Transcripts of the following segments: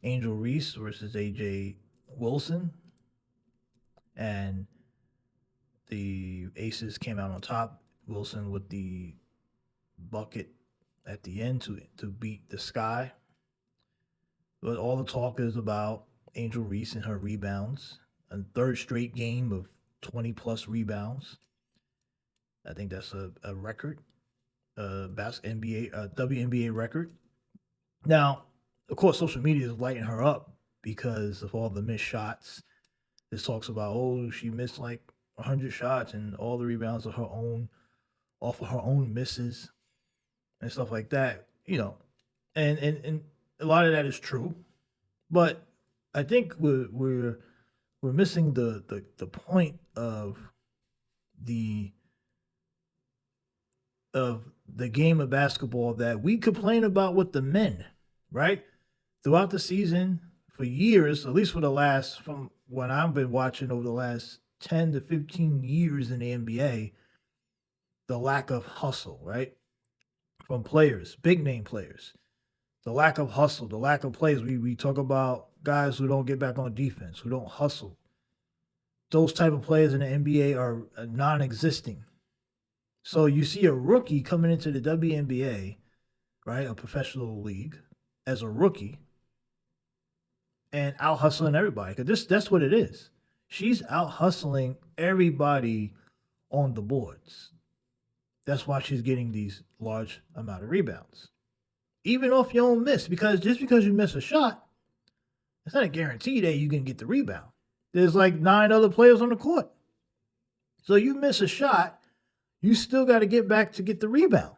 Angel Reese versus AJ Wilson, and the Aces came out on top. Wilson with the bucket at the end to beat the Sky. But all the talk is about Angel Reese and her rebounds. A third straight game of 20 plus rebounds. I think that's a record, NBA, WNBA record. Now, of course, social media is lighting her up because of all the missed shots. This talks about, oh, she missed like 100 shots and all the rebounds are her own, off of her own misses and stuff like that. And a lot of that is true, but I think we're missing the point the of the game of basketball that we complain about with the men, right? Throughout the season, for years, at least for the last, from when I've been watching over the last 10 to 15 years in the NBA, the lack of hustle, right? From players, big name players. The lack of hustle, the lack of plays. We talk about guys who don't get back on defense, who don't hustle. Those type of players in the NBA are non-existing. So you see a rookie coming into the WNBA, right, a professional league, as a rookie, and out hustling everybody. Because that's what it is. She's out hustling everybody on the boards. That's why she's getting these large amount of rebounds, even off your own miss. Because just because you miss a shot, it's not a guarantee that you can get the rebound. There's like 9 other players on the court, so you miss a shot, you still got to get back to get the rebound.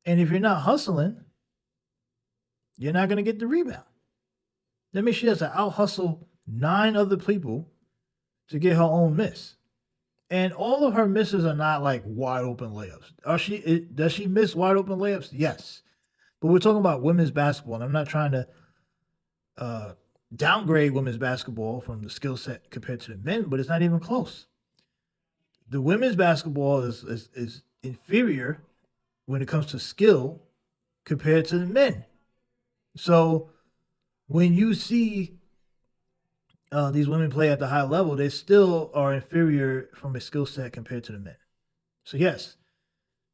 And if you're not hustling, you're not going to get the rebound. That means she has to out hustle 9 other people to get her own miss. And all of her misses are not like wide open layups. Does she miss wide open layups? Yes. But we're talking about women's basketball, and I'm not trying to uh, downgrade women's basketball from the skill set compared to the men, but it's not even close. The women's basketball is inferior when it comes to skill compared to the men. So when you see these women play at the high level, they still are inferior from a skill set compared to the men. So yes,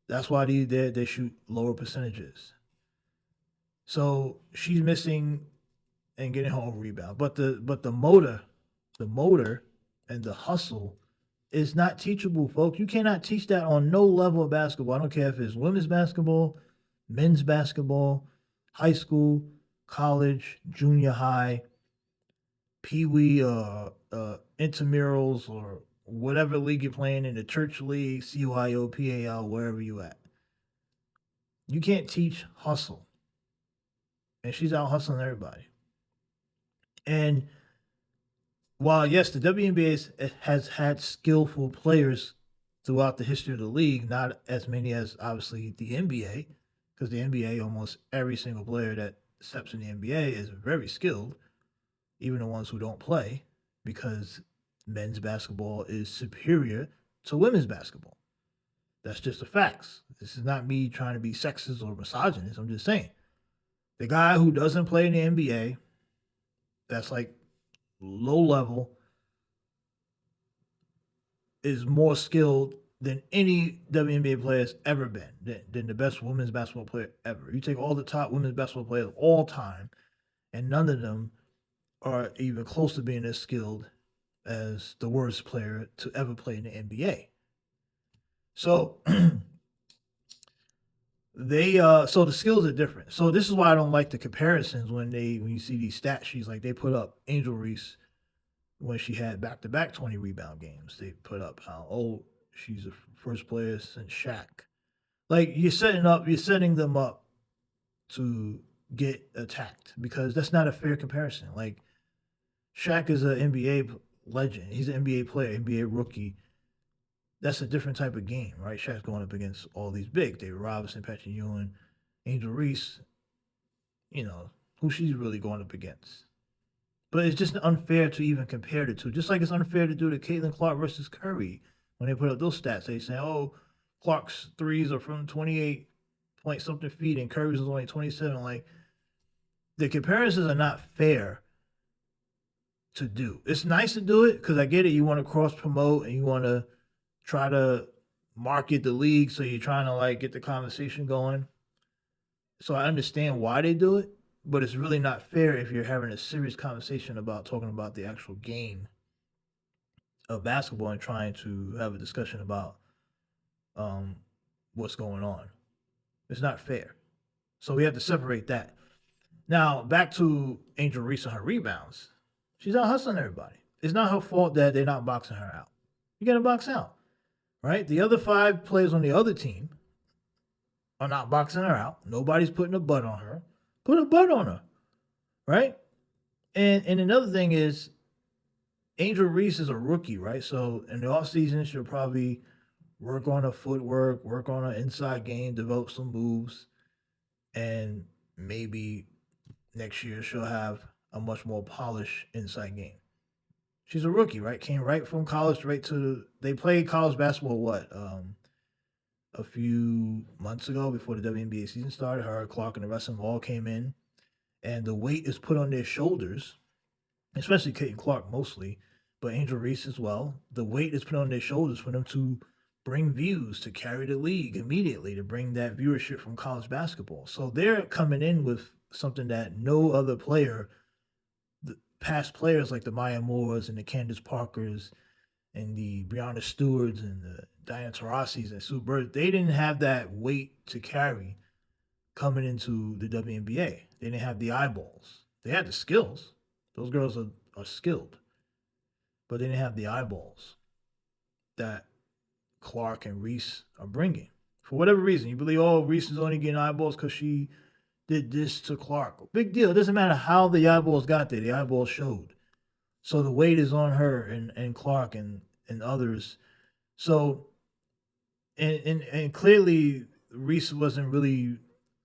that's why they shoot lower percentages. So she's missing and getting her own rebound, but the motor, and the hustle is not teachable, folks. You cannot teach that on no level of basketball. I don't care if it's women's basketball, men's basketball, high school, college, junior high, pee wee, intramurals, or whatever league you're playing in, the church league, CYO, PAL, wherever you at. You can't teach hustle, and she's out hustling everybody. And while yes, the WNBA has had skillful players throughout the history of the league, not as many as obviously the NBA, because the NBA, almost every single player that steps in the NBA is very skilled, even the ones who don't play, because men's basketball is superior to women's basketball. That's just the facts. This is not me trying to be sexist or misogynist. I'm just saying the guy who doesn't play in the NBA, that's like low level, is more skilled than any WNBA player has ever been, than the best women's basketball player ever. You take all the top women's basketball players of all time, and none of them are even close to being as skilled as the worst player to ever play in the NBA. So so the skills are different. So this is why I don't like the comparisons when you see these stat sheets, like they put up Angel Reese when she had back to back 20 rebound games. They put up how she's the first player since Shaq. Like you're setting them up to get attacked, because that's not a fair comparison. Like Shaq is an NBA legend. He's an NBA player, NBA rookie. That's a different type of game, right? Shaq's going up against all these big David Robinson, Patrick Ewing, Angel Reese. You know who she's really going up against. But it's just unfair to even compare the two. Just like it's unfair to do the Caitlin Clark versus Curry when they put up those stats. They say, "Oh, Clark's threes are from 28 point something feet, and Curry's is only 27." Like the comparisons are not fair to do. It's nice to do it because I get it. You want to cross promote and you want to try to market the league, so you're trying to like get the conversation going. So I understand why they do it, but it's really not fair if you're having a serious conversation about talking about the actual game of basketball and trying to have a discussion about um, what's going on. It's not fair. So we have to separate that. Now back to Angel Reese and her rebounds. She's out hustling everybody. It's not her fault that they're not boxing her out. You got to box out, right? The other five players on the other team are not boxing her out. Nobody's putting a butt on her. Put a butt on her, right? And another thing is Angel Reese is a rookie, right? So in the offseason, she'll probably work on her footwork, work on her inside game, develop some moves, and maybe next year she'll have a much more polished inside game. She's a rookie, right? Came right from college right to they played college basketball a few months ago before the WNBA season started. Her, Clark, and the rest of them all came in, and the weight is put on their shoulders, especially Kate and Clark mostly, but Angel Reese as well. The weight is put on their shoulders for them to bring views, to carry the league immediately, to bring that viewership from college basketball. So they're coming in with something that no other player, the past players like the Maya Moores and the Candace Parkers and the Brianna Stewarts and the Diana Taurasi's and Sue Bird, they didn't have that weight to carry coming into the WNBA. They didn't have the eyeballs. They had the skills. Those girls are skilled, but they didn't have the eyeballs that Clark and Reese are bringing. For whatever reason, you believe, oh, Reese is only getting eyeballs because she did this to Clark. Big deal. It doesn't matter how the eyeballs got there. The eyeballs showed. So the weight is on her and Clark and others. So and clearly Reese wasn't really.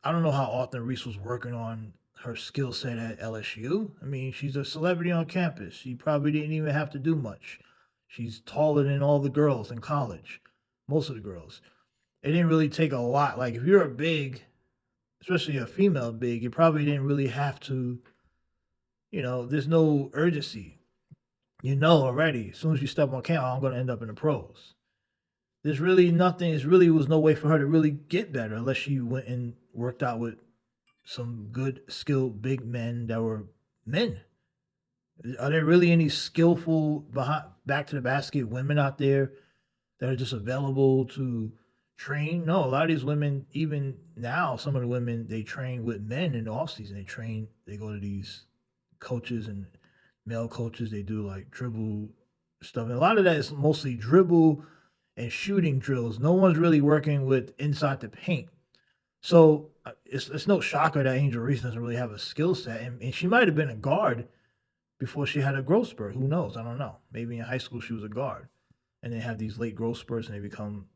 I don't know how often Reese was working on her skill set at LSU. I mean, she's a celebrity on campus. She probably didn't even have to do much. She's taller than all the girls in college, most of the girls. It didn't really take a lot. Like if you're a big, especially a female big, you probably didn't really have to. There's no urgency. You know already. As soon as you step on camera, I'm going to end up in the pros. There's really nothing. There really was no way for her to really get better unless she went and worked out with some good, skilled big men that were men. Are there really any skillful back to the basket women out there that are just available to train? No, a lot of these women, even now, some of the women they train with men in the off season. They go to these coaches and male coaches. They do like dribble stuff, and a lot of that is mostly dribble and shooting drills. No one's really working with inside the paint. So it's no shocker that Angel Reese doesn't really have a skill set, and she might have been a guard before she had a growth spurt. Who knows? I don't know. Maybe in high school she was a guard, and they have these late growth spurts, and they become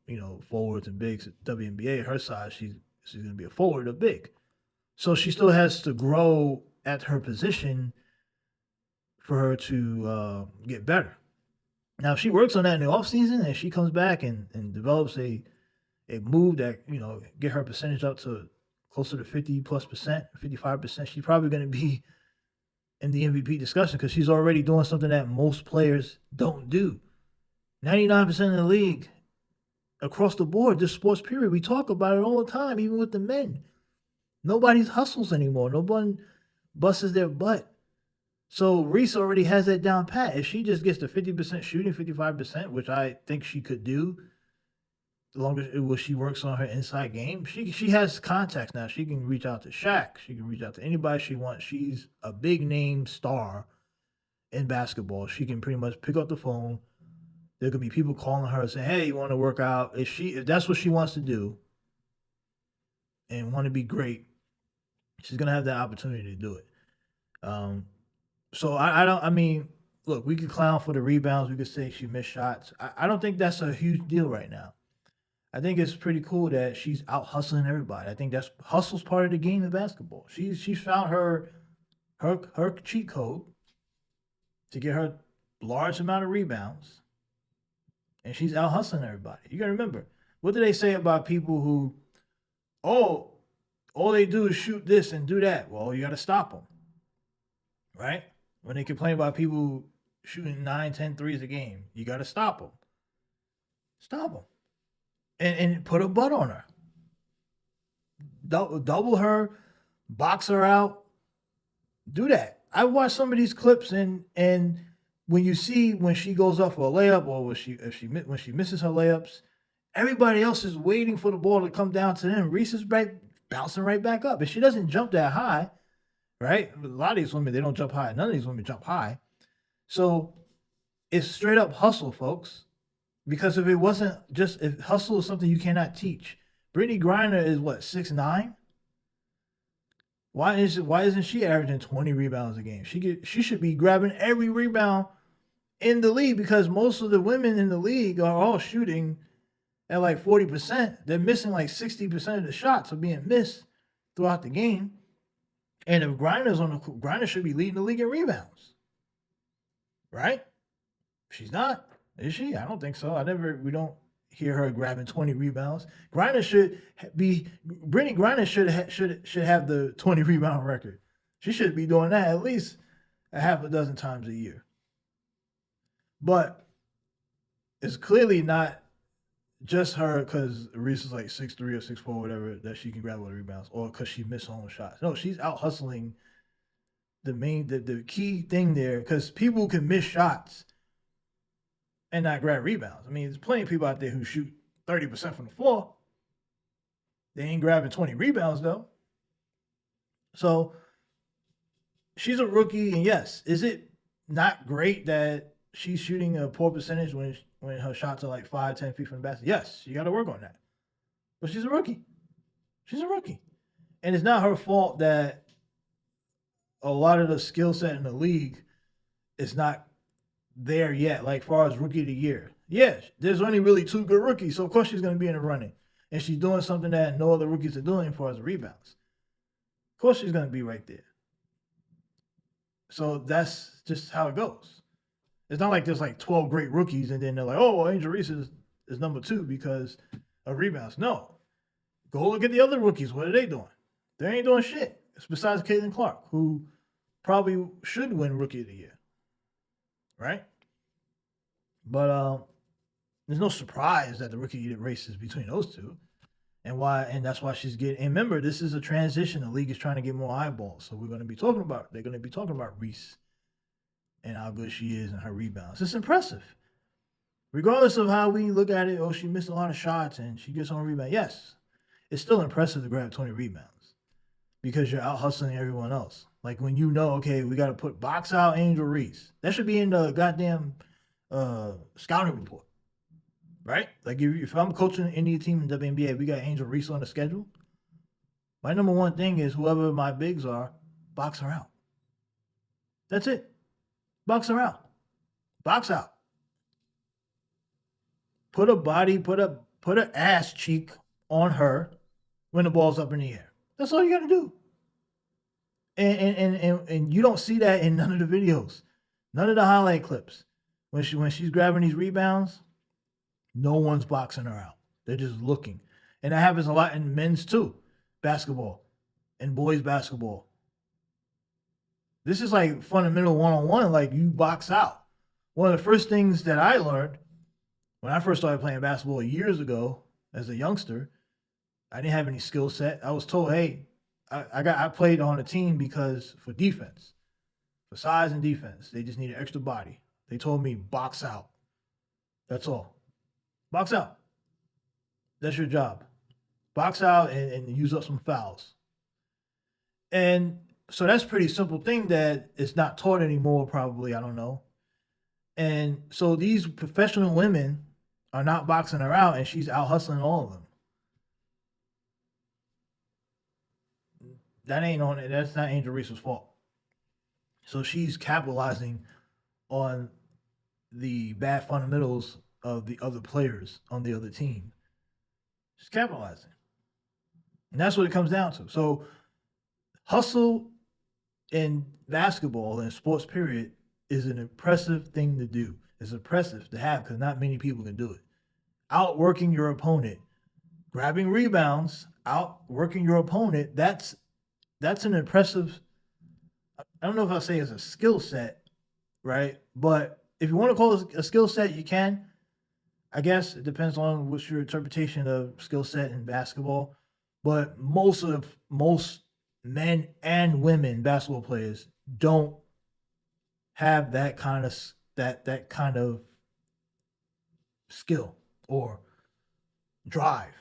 forwards and bigs. At WNBA, at her size, she's going to be a forward or big. So she still has to grow at her position for her to get better. Now, if she works on that in the offseason and she comes back and develops a move that, get her percentage up to closer to 50+%, 55%, she's probably going to be in the MVP discussion because she's already doing something that most players don't do. 99% of the league across the board, this sports period, we talk about it all the time, even with the men. Nobody's hustles anymore. No one busts their butt. So Reese already has that down pat. If she just gets to 50% shooting, 55%, which I think she could do, as long as she works on her inside game, she has contacts now. She can reach out to Shaq. She can reach out to anybody she wants. She's a big name star in basketball. She can pretty much pick up the phone. There could be people calling her saying, "Hey, you want to work out?" If that's what she wants to do and want to be great, she's gonna have that opportunity to do it. So I don't. I mean, look, we could clown for the rebounds. We could say she missed shots. I don't think that's a huge deal right now. I think it's pretty cool that she's out hustling everybody. I think that's hustle's part of the game of basketball. She's found her cheat code to get her large amount of rebounds, and she's out hustling everybody. You gotta remember, what do they say about people who, oh, All they do is shoot this and do that. Well, you got to stop them, right? When they complain about people shooting 9, 10 threes a game, you got to stop them. Stop them. And put a butt on her. Double her, box her out. Do that. I watched some of these clips and when you see when she goes up for a layup or when she misses her layups, everybody else is waiting for the ball to come down to them. Reese is back bouncing right back up. If she doesn't jump that high, right? A lot of these women they don't jump high. None of these women jump high. So it's straight up hustle, folks. Because if it wasn't just if hustle is something you cannot teach, Brittany Griner is what 6'9". Why isn't she averaging 20 rebounds a game? She should be grabbing every rebound in the league because most of the women in the league are all shooting at like 40%. They're missing like 60% of the shots are being missed throughout the game. And if Griner should be leading the league in rebounds, right? She's not, is she? I don't think so. We don't hear her grabbing 20 rebounds. Brittany Griner should have the 20 rebound record. She should be doing that at least a half a dozen times a year. But it's clearly not just her because Reese is like 6'3" or 6'4", whatever, that she can grab all the rebounds, or because she missed her own shots. No, she's out hustling the key thing there because people can miss shots and not grab rebounds. I mean, there's plenty of people out there who shoot 30% from the floor. They ain't grabbing 20 rebounds though. So she's a rookie, and yes, is it not great that she's shooting a poor percentage when her shots are like 5, 10 feet from the basket? Yes, you got to work on that. But she's a rookie. She's a rookie. And it's not her fault that a lot of the skill set in the league is not there yet, like far as rookie of the year. Yeah, there's only really 2 good rookies, so of course she's going to be in the running. And she's doing something that no other rookies are doing as far as rebounds. Of course she's going to be right there. So that's just how it goes. It's not like there's like 12 great rookies and then they're like, oh, well, Angel Reese is number 2 because of rebounds. No. Go look at the other rookies. What are they doing? They ain't doing shit. It's besides Caitlin Clark, who probably should win Rookie of the Year. Right? But there's no surprise that the Rookie of the Year race is between those two. And that's why she's getting. And remember, this is a transition. The league is trying to get more eyeballs. So they're going to be talking about Reese and how good she is and her rebounds. It's impressive. Regardless of how we look at it, she missed a lot of shots and she gets on rebound. Yes, it's still impressive to grab 20 rebounds because you're out hustling everyone else. Like when you know, okay, we got to put box out Angel Reese. That should be in the goddamn scouting report, right? Like if I'm coaching any team in WNBA, we got Angel Reese on the schedule. My number one thing is whoever my bigs are, box her out. That's it. Box her out. Box out. Put an ass cheek on her when the ball's up in the air. That's all you got to do. And you don't see that in none of the videos, none of the highlight clips. When she's grabbing these rebounds, no one's boxing her out. They're just looking, and that happens a lot in men's too, basketball, and boys basketball. This is like fundamental one-on-one. Like you box out. One of the first things that I learned when I first started playing basketball years ago as a youngster, I didn't have any skill set. I was told, hey, I played on a team because for defense, for size and defense, they just needed extra body. They told me box out. That's all. Box out. That's your job. Box out and use up some fouls. And so that's a pretty simple thing that is not taught anymore, probably. I don't know. And so these professional women are not boxing her out, and she's out hustling all of them. That ain't on it. That's not Angel Reese's fault. So she's capitalizing on the bad fundamentals of the other players on the other team. She's capitalizing. And that's what it comes down to. So hustle in basketball and sports period is an impressive thing to do. It's impressive to have because not many people can do it. Outworking your opponent grabbing rebounds, outworking your opponent. That's an impressive. I don't know if I'll say it's a skill set, right? But if you want to call it a skill set, you can. I guess it depends on what's your interpretation of skill set in basketball. But most men and women basketball players don't have that kind of skill or drive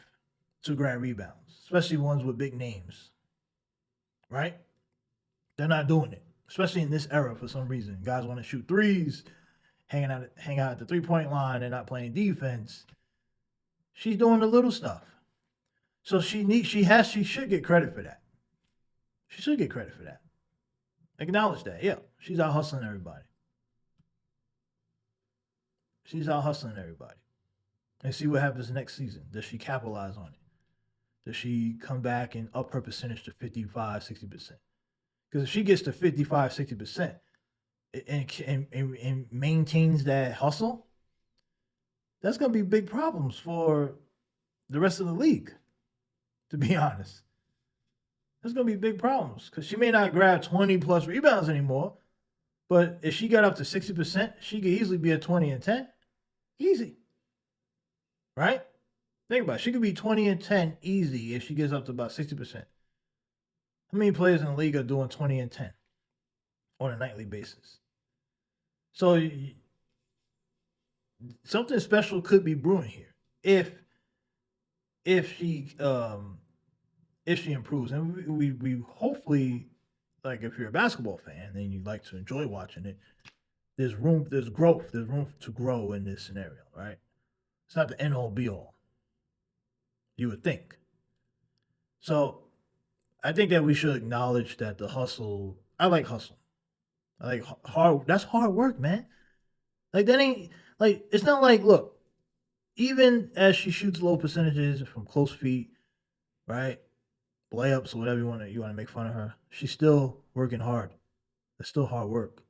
to grab rebounds, especially ones with big names, right? They're not doing it, especially in this era for some reason. Guys want to shoot threes, hang out at the 3 point line. They're not playing defense. She's doing the little stuff, so she should get credit for that. She should get credit for that. Acknowledge that. Yeah, she's out hustling everybody. She's out hustling everybody. And see what happens next season. Does she capitalize on it? Does she come back and up her percentage to 55, 60%? Because if she gets to 55, 60% and maintains that hustle, that's going to be big problems for the rest of the league, to be honest. There's going to be big problems because she may not grab 20 plus rebounds anymore, but if she got up to 60%, she could easily be at 20 and 10. Easy. Right? Think about it. She could be 20 and 10 easy if she gets up to about 60%. How many players in the league are doing 20 and 10 on a nightly basis? So something special could be brewing here if she improves, and we hopefully, like, if you're a basketball fan and you like to enjoy watching it, there's room to grow in this scenario, right? It's not the end all be all, you would think. So I think that we should acknowledge that the hustle. I like hustle. I like hard. That's hard work, man. Like that ain't like it's not like look. Even as she shoots low percentages from close feet, right? Layups or whatever you want to make fun of her. She's still working hard. It's still hard work.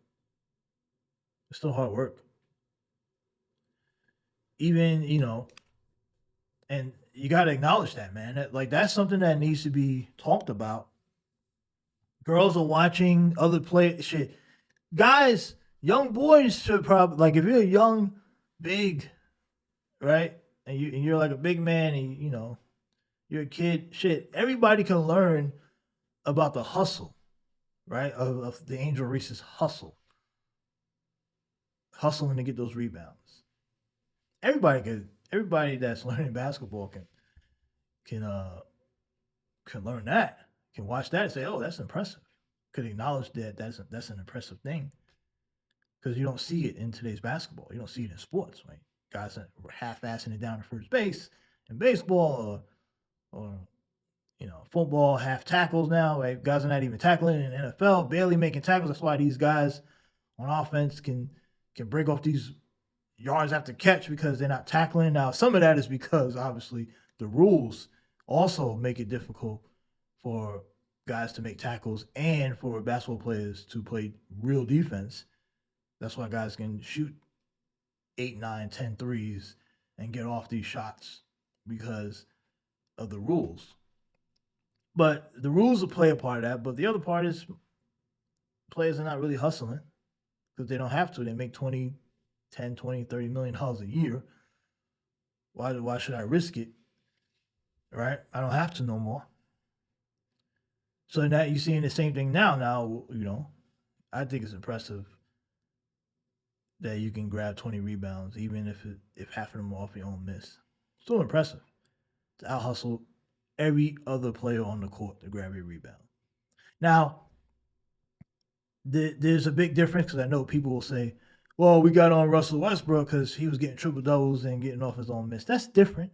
It's still hard work. Even and you got to acknowledge that, man. That's something that needs to be talked about. Girls are watching other play shit. Guys, young boys should probably like if you're a young, big, right, and you're like a big man, and you're a kid. Shit, everybody can learn about the hustle, right? Of the Angel Reese's hustling to get those rebounds. Everybody that's learning basketball can uh can learn that, can watch that and say, oh, that's impressive. Could acknowledge that that's an impressive thing because you don't see it in today's basketball. You don't see it in sports, right? Guys are half-assing it down to first base in baseball or football, half tackles now, right? Guys are not even tackling in the NFL, barely making tackles. That's why these guys on offense can break off these yards after catch because they're not tackling. Now, some of that is because obviously the rules also make it difficult for guys to make tackles and for basketball players to play real defense. That's why guys can shoot 8, 9, 10 threes and get off these shots because of the rules. But the rules will play a part of that. But the other part is players are not really hustling because they don't have to. They make 20, 10, 20, $30 million a year. Why should I risk it? Right? I don't have to no more. So now you're seeing the same thing now. Now, I think it's impressive that you can grab 20 rebounds, even if half of them are off your own miss. Still impressive to out hustle every other player on the court to grab a rebound. Now, there's a big difference because I know people will say, well, we got on Russell Westbrook because he was getting triple doubles and getting off his own miss. That's different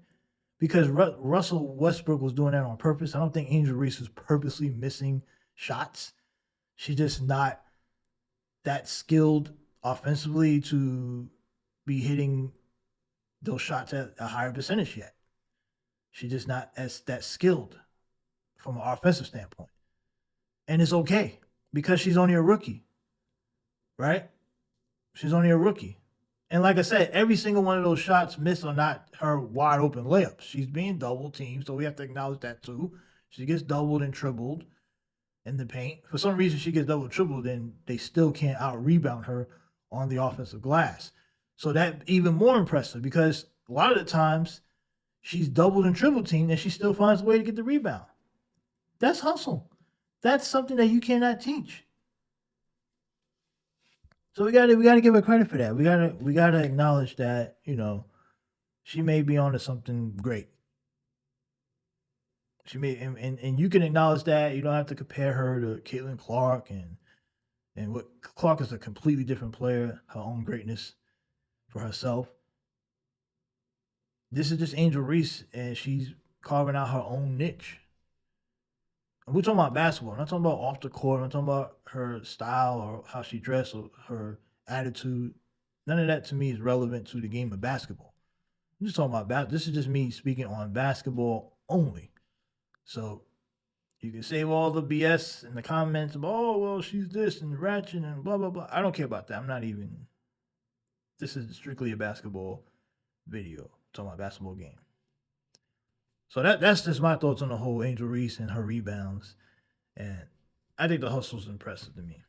because Russell Westbrook was doing that on purpose. I don't think Angel Reese was purposely missing shots. She's just not that skilled offensively to be hitting those shots at a higher percentage yet. She's just not as that skilled from an offensive standpoint. And it's okay because she's only a rookie, right? She's only a rookie. And like I said, every single one of those shots missed are not her wide open layups. She's being double teamed, so we have to acknowledge that too. She gets doubled and tripled in the paint. For some reason, she gets double tripled, and they still can't out rebound her on the offensive glass. So that even more impressive because a lot of the times she's doubled and triple teamed, and she still finds a way to get the rebound. That's hustle. That's something that you cannot teach. So we gotta give her credit for that. We gotta acknowledge that she may be onto something great. She may and you can acknowledge that. You don't have to compare her to Caitlin Clark and what Clark is a completely different player, her own greatness for herself. This is just Angel Reese, and she's carving out her own niche. And we're talking about basketball. I'm not talking about off the court. I'm not talking about her style or how she dressed or her attitude. None of that to me is relevant to the game of basketball. I'm just talking about this is just me speaking on basketball only. So you can save all the BS in the comments of oh well she's this and ratchet and blah blah blah. I don't care about that. I'm not even. This is strictly a basketball video. I'm talking about basketball game. So that's just my thoughts on the whole Angel Reese and her rebounds, and I think the hustle's impressive to me.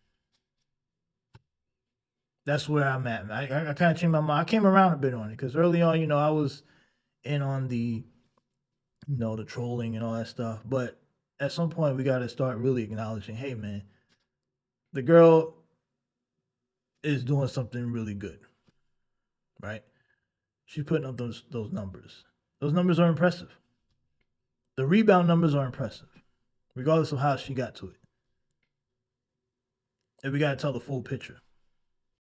That's where I'm at. I kind of changed my mind. I came around a bit on it because early on, I was in on the the trolling and all that stuff. But at some point, we got to start really acknowledging, hey, man, the girl is doing something really good, right? She's putting up those numbers. Those numbers are impressive. The rebound numbers are impressive, regardless of how she got to it. And we got to tell the full picture.